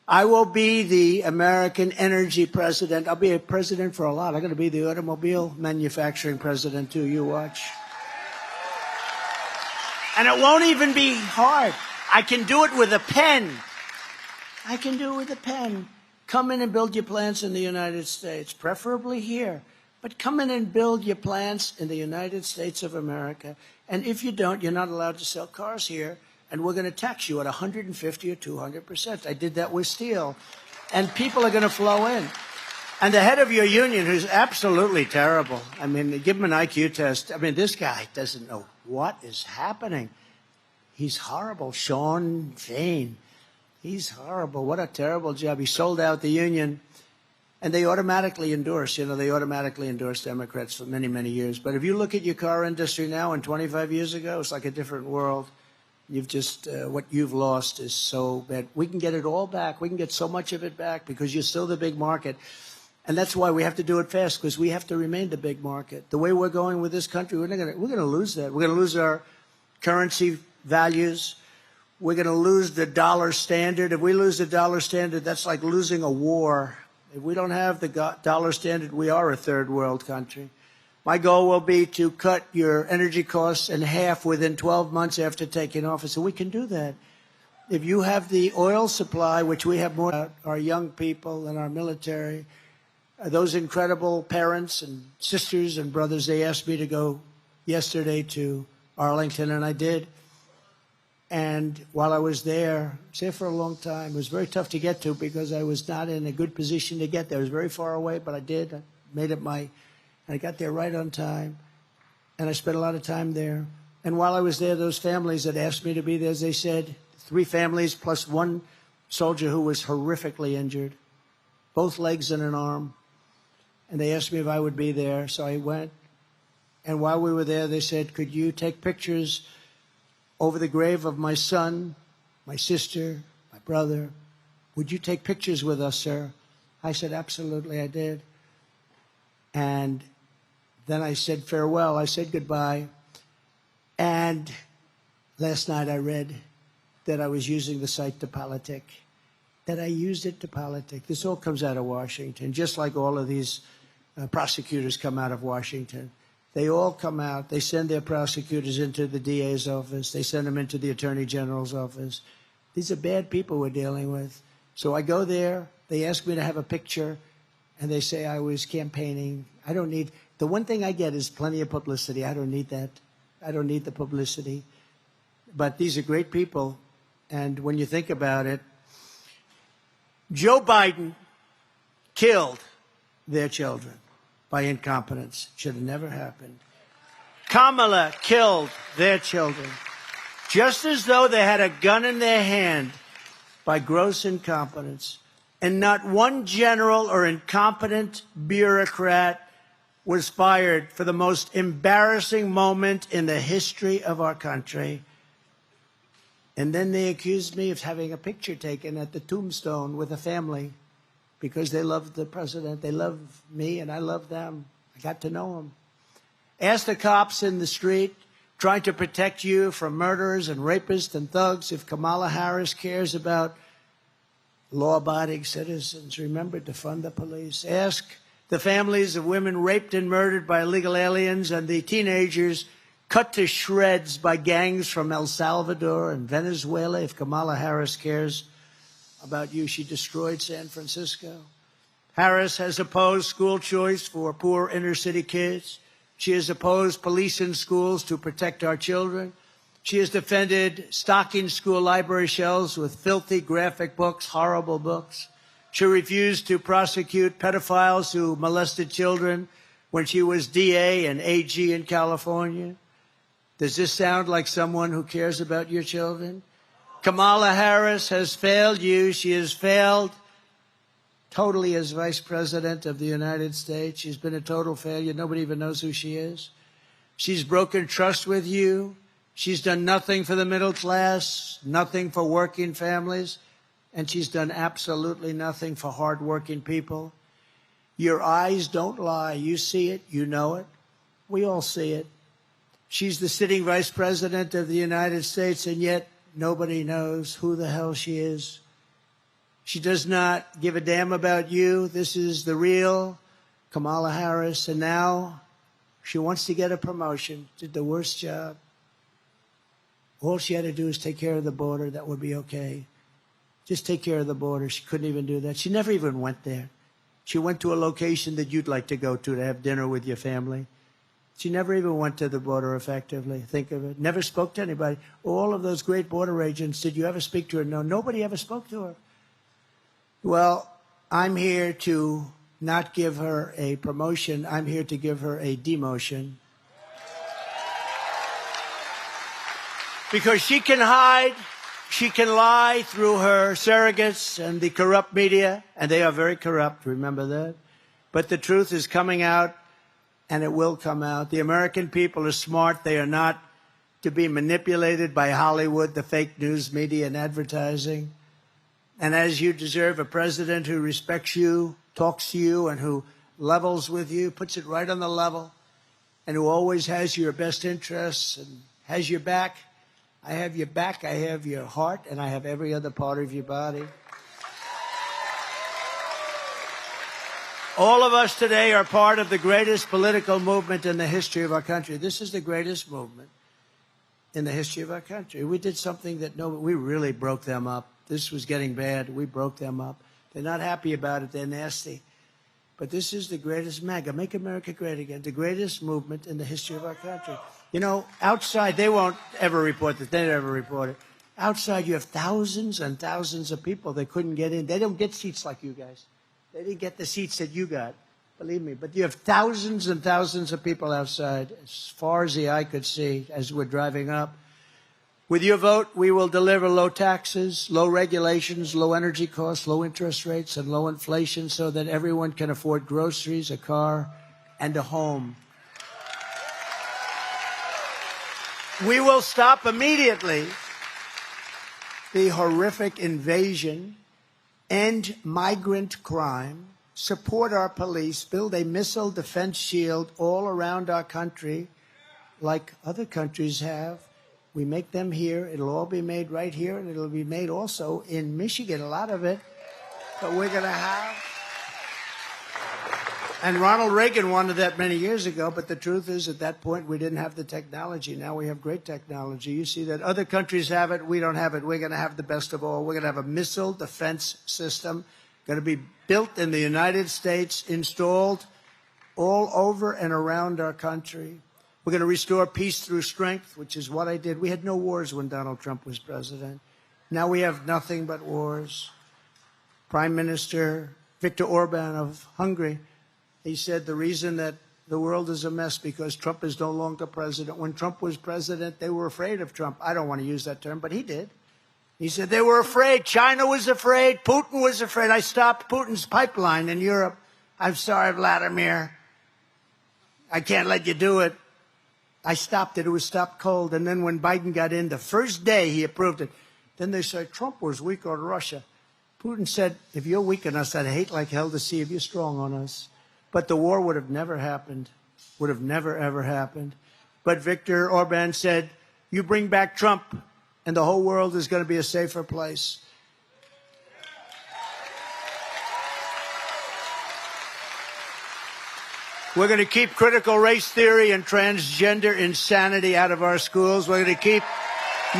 I will be the American energy president. I'll be a president for a lot. I'm going to be the automobile manufacturing president too. You watch. And it won't even be hard. I can do it with a pen. I can do it with a pen. Come in and build your plants in the United States, preferably here. But come in and build your plants in the United States of America. And if you don't, you're not allowed to sell cars here. And we're going to tax you at 150 or 200%. I did that with steel. And people are going to flow in. And the head of your union, who's absolutely terrible, I mean, give him an IQ test. I mean, this guy doesn't know what is happening. He's horrible. Sean Fain. He's horrible. What a terrible job. He sold out the union. And they automatically endorse, they automatically endorse Democrats for many, many years. But if you look at your car industry now and 25 years ago, it's like a different world. You've just, what you've lost is so bad. We can get it all back. We can get so much of it back because you're still the big market. And that's why we have to do it fast, because we have to remain the big market. The way we're going with this country, we're going to lose that. We're going to lose our currency values. We're going to lose the dollar standard. If we lose the dollar standard, that's like losing a war. If we don't have the dollar standard, we are a third world country. My goal will be to cut your energy costs in half within 12 months after taking office, and we can do that. If you have the oil supply, which we have more, our young people and our military, those incredible parents and sisters and brothers, they asked me to go yesterday to Arlington, and I did. And while I was there, I was there for a long time. It was very tough to get to because I was not in a good position to get there. It was very far away, but I did. I made it I got there right on time. And I spent a lot of time there. And while I was there, those families that asked me to be there, as they said, 3 families plus 1 soldier who was horrifically injured, both legs and an arm. And they asked me if I would be there, so I went. And while we were there, they said, could you take pictures over the grave of my son, my sister, my brother? Would you take pictures with us, sir? I said, absolutely, I did. And then I said farewell. I said goodbye. And last night I read that I was using the site to politic, that I used it to politic. This all comes out of Washington, just like all of these prosecutors come out of Washington. They all come out. They send their prosecutors into the DA's office. They send them into the Attorney General's office. These are bad people we're dealing with. So I go there. They ask me to have a picture, and they say I was campaigning. I don't need – the one thing I get is plenty of publicity. I don't need that. I don't need the publicity. But these are great people, and when you think about it, Joe Biden killed their children by incompetence. Should have never happened. Kamala killed their children, just as though they had a gun in their hand, by gross incompetence. And not one general or incompetent bureaucrat was fired for the most embarrassing moment in the history of our country. And then they accused me of having a picture taken at the tombstone with a family because they loved the president. They love me, and I love them. I got to know them. Ask the cops in the street trying to protect you from murderers and rapists and thugs if Kamala Harris cares about law-abiding citizens. Remember to fund the police. Ask the families of women raped and murdered by illegal aliens and the teenagers cut to shreds by gangs from El Salvador and Venezuela if Kamala Harris cares about you. She destroyed San Francisco. Harris has opposed school choice for poor inner-city kids. She has opposed police in schools to protect our children. She has defended stocking school library shelves with filthy graphic books, horrible books. She refused to prosecute pedophiles who molested children when she was DA and AG in California. Does this sound like someone who cares about your children? Kamala Harris has failed you. She has failed totally as Vice President of the United States. She's been a total failure. Nobody even knows who she is. She's broken trust with you. She's done nothing for the middle class, nothing for working families, and she's done absolutely nothing for hardworking people. Your eyes don't lie. You see it. You know it. We all see it. She's the sitting Vice President of the United States, and yet nobody knows who the hell she is. She does not give a damn about you. This is the real Kamala Harris, and now she wants to get a promotion. Did the worst job. All she had to do is take care of the border. That would be okay. Just take care of the border. She couldn't even do that. She never even went there. She went to a location that you'd like to go to have dinner with your family. She never even went to the border effectively. Think of it. Never spoke to anybody. All of those great border agents, did you ever speak to her? No, nobody ever spoke to her. Well, I'm here to not give her a promotion. I'm here to give her a demotion. Because she can hide She can lie through her surrogates and the corrupt media, and they are very corrupt, remember that? But the truth is coming out, and it will come out. The American people are smart. They are not to be manipulated by Hollywood, the fake news media, and advertising. And as you deserve, a president who respects you, talks to you, and who levels with you, puts it right on the level, and who always has your best interests and has your back. I have your back, I have your heart, and I have every other part of your body. All of us today are part of the greatest political movement in the history of our country. This is the greatest movement in the history of our country. We did something that we really broke them up. This was getting bad. We broke them up. They're not happy about it. They're nasty. But this is the greatest MAGA, Make America Great Again, the greatest movement in the history of our country. You know, outside, they won't ever report that. They never report it. Outside, you have thousands and thousands of people that couldn't get in. They don't get seats like you guys. They didn't get the seats that you got, believe me. But you have thousands and thousands of people outside, as far as the eye could see, as we're driving up. With your vote, we will deliver low taxes, low regulations, low energy costs, low interest rates, and low inflation so that everyone can afford groceries, a car, and a home. We will stop immediately the horrific invasion, end migrant crime, support our police, build a missile defense shield all around our country like other countries have. We make them here. It'll all be made right here, and it'll be made also in Michigan, a lot of it. But we're going to have... And Ronald Reagan wanted that many years ago, but the truth is at that point we didn't have the technology. Now we have great technology. You see that other countries have it. We don't have it. We're going to have the best of all. We're going to have a missile defense system going to be built in the United States, installed all over and around our country. We're going to restore peace through strength, which is what I did. We had no wars when Donald Trump was president. Now we have nothing but wars. Prime Minister Viktor Orban of Hungary, he said the reason that the world is a mess because Trump is no longer president. When Trump was president, they were afraid of Trump. I don't want to use that term, but he did. He said they were afraid. China was afraid. Putin was afraid. I stopped Putin's pipeline in Europe. I'm sorry, Vladimir. I can't let you do it. I stopped it. It was stopped cold. And then when Biden got in, the first day he approved it. Then they said Trump was weak on Russia. Putin said, if you're weak on us, I'd hate like hell to see if you're strong on us. But the war would have never happened, would have never, ever happened. But Viktor Orban said, you bring back Trump, and the whole world is going to be a safer place. We're going to keep critical race theory and transgender insanity out of our schools. We're going to keep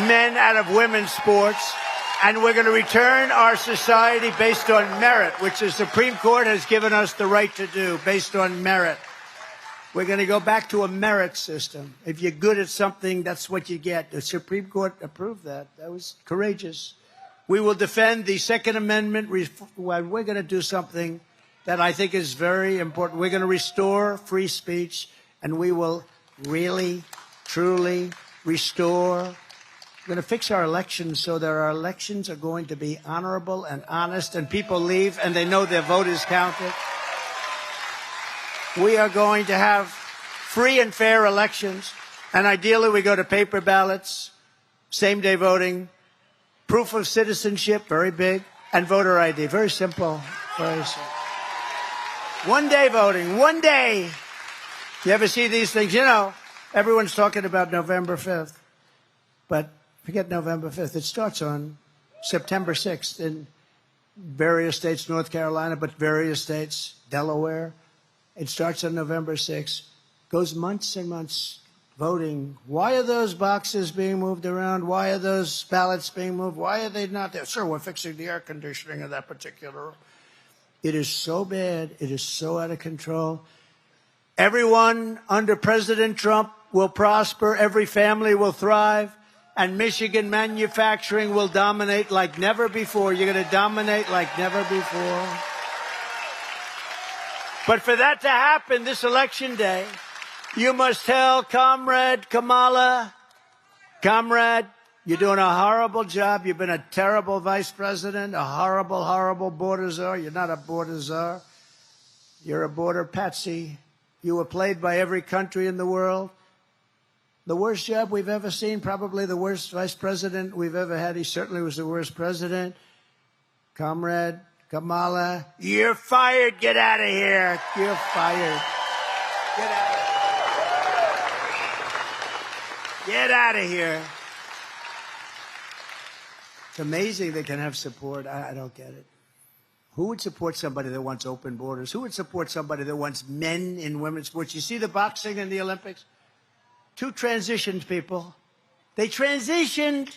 men out of women's sports. And we're going to return our society based on merit, which the Supreme Court has given us the right to do, based on merit. We're going to go back to a merit system. If you're good at something, that's what you get. The Supreme Court approved that. That was courageous. We will defend the Second Amendment. We're going to do something that I think is very important. We're going to restore free speech, and we will really, truly restore. We're going to fix our elections so that our elections are going to be honorable and honest, and people leave and they know their vote is counted. We are going to have free and fair elections, and ideally we go to paper ballots, same-day voting, proof of citizenship, very big, and voter ID. Very simple. Very simple. One-day voting. One day. You ever see these things? You know, everyone's talking about November 5th, but forget November 5th. It starts on September 6th in various states, North Carolina, but various states, Delaware. It starts on November 6th. Goes months and months voting. Why are those boxes being moved around? Why are those ballots being moved? Why are they not there? Sir, we're fixing the air conditioning of that particular room. It is so bad. It is so out of control. Everyone under President Trump will prosper. Every family will thrive. And Michigan manufacturing will dominate like never before. You're going to dominate like never before. But for that to happen this election day, you must tell Comrade Kamala, Comrade You're doing a horrible job. You've been a terrible vice president, a horrible, horrible border czar. You're not a border czar. You're a border patsy. You were played by every country in the world. The worst job we've ever seen, probably the worst vice president we've ever had. He certainly was the worst president. Comrade Kamala, you're fired. Get out of here. You're fired. Get out of here. Get out of here. It's amazing they can have support. I don't get it. Who would support somebody that wants open borders? Who would support somebody that wants men in women's sports? You see the boxing in the Olympics? Two transitioned people. They transitioned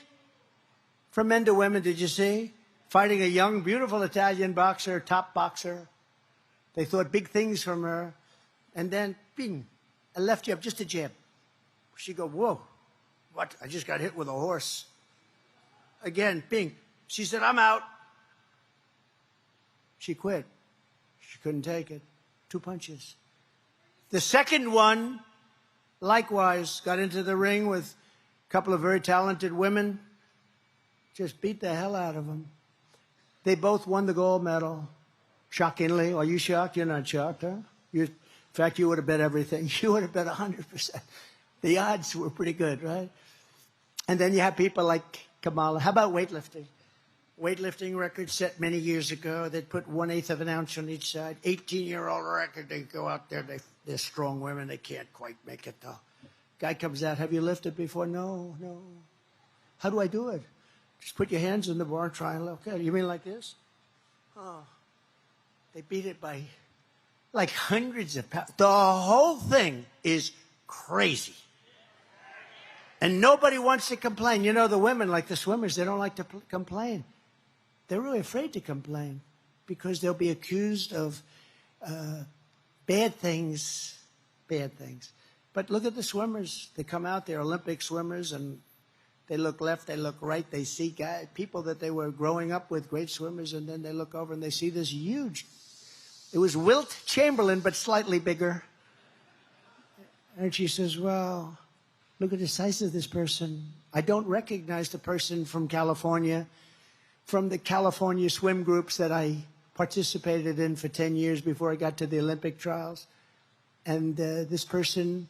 from men to women, did you see? Fighting a young, beautiful Italian boxer, top boxer. They thought big things from her. And then, bing, a left jab, just a jab. She go, whoa, what? I just got hit with a horse. Again, bing. She said, I'm out. She quit. She couldn't take it. 2 punches. The second one, likewise, got into the ring with a couple of very talented women. Just beat the hell out of them. They both won the gold medal. Shockingly. Are you shocked? You're not shocked, huh? In fact, you would have bet everything. You would have bet 100%. The odds were pretty good, right? And then you have people like Kamala. How about weightlifting? Weightlifting record set many years ago. They'd put 1/8 of an ounce on each side. 18-year-old record. They go out there. They're strong women. They can't quite make it, though. Guy comes out. Have you lifted before? No. How do I do it? Just put your hands in the bar and try and look. Okay, you mean like this? Oh. They beat it by like hundreds of pounds. The whole thing is crazy. And nobody wants to complain. You know, the women, like the swimmers, they don't like to complain. They're really afraid to complain because they'll be accused of bad things. But look at the swimmers. They come out, they're Olympic swimmers, and they look left, they look right. They see people that they were growing up with, great swimmers, and then they look over and they see this huge. It was Wilt Chamberlain, but slightly bigger. And she says, well, look at the size of this person. I don't recognize the person from California, from the California swim groups that I participated in for 10 years before I got to the Olympic trials. And this person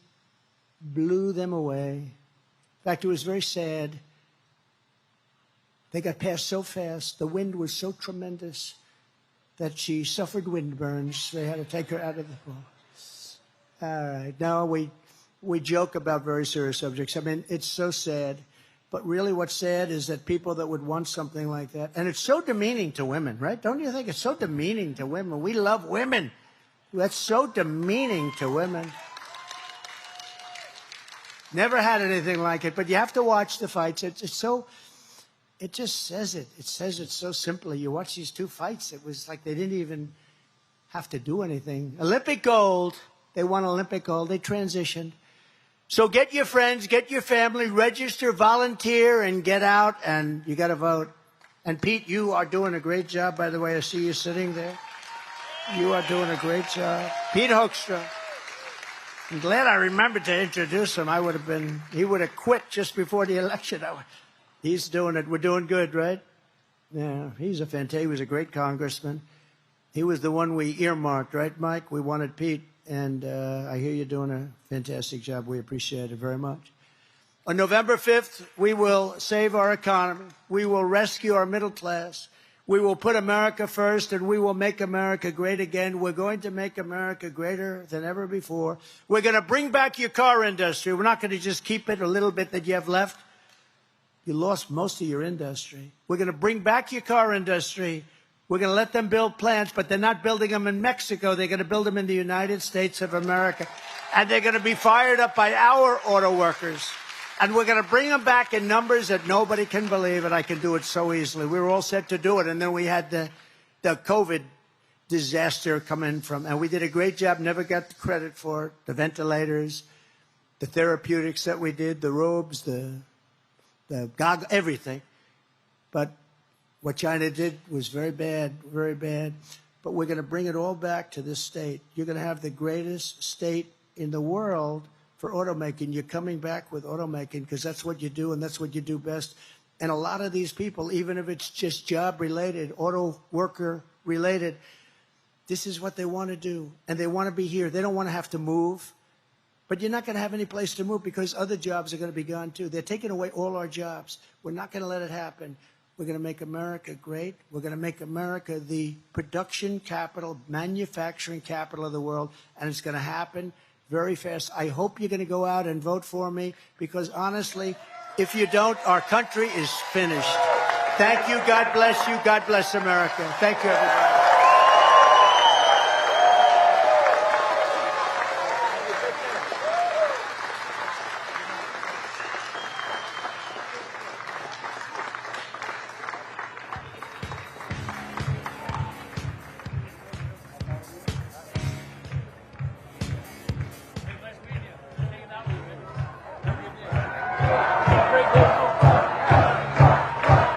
blew them away. In fact, it was very sad. They got past so fast. The wind was so tremendous that she suffered wind burns. They had to take her out of the pool. All right. Now we joke about very serious subjects. I mean, it's so sad. But really what's sad is that people that would want something like that, and it's so demeaning to women, right? Don't you think it's so demeaning to women? We love women. That's so demeaning to women. Never had anything like it, but you have to watch the fights. It just says it. It says it so simply. You watch these two fights, it was like they didn't even have to do anything. Olympic gold. They won Olympic gold. They transitioned. So get your friends, get your family, register, volunteer, and get out, and you got to vote. And Pete, you are doing a great job, by the way. I see you sitting there. You are doing a great job. Pete Hoekstra. I'm glad I remembered to introduce him. He would have quit just before the election. He's doing it. We're doing good, right? Yeah, he was a great congressman. He was the one we earmarked, right, Mike? We wanted Pete. And I hear you're doing a fantastic job. We appreciate it very much. On November 5th, we will save our economy. We will rescue our middle class. We will put America first, and we will make America great again. We're going to make America greater than ever before. We're going to bring back your car industry. We're not going to just keep it a little bit that you have left. You lost most of your industry. We're going to bring back your car industry. We're going to let them build plants, but they're not building them in Mexico. They're going to build them in the United States of America. And they're going to be fired up by our auto workers. And we're going to bring them back in numbers that nobody can believe, and I can do it so easily. We were all set to do it, and then we had the COVID disaster come in and we did a great job, never got the credit for it. The ventilators, the therapeutics that we did, the robes, the goggles, everything. But what China did was very bad, very bad. But we're going to bring it all back to this state. You're going to have the greatest state in the world for automaking. You're coming back with automaking because that's what you do and that's what you do best. And a lot of these people, even if it's just job related, auto worker related, this is what they want to do. And they want to be here. They don't want to have to move. But you're not going to have any place to move because other jobs are going to be gone too. They're taking away all our jobs. We're not going to let it happen. We're going to make America great. We're going to make America the production capital, manufacturing capital of the world. And it's going to happen very fast. I hope you're going to go out and vote for me because honestly, if you don't, our country is finished. Thank you. God bless you. God bless America. Thank you, everybody.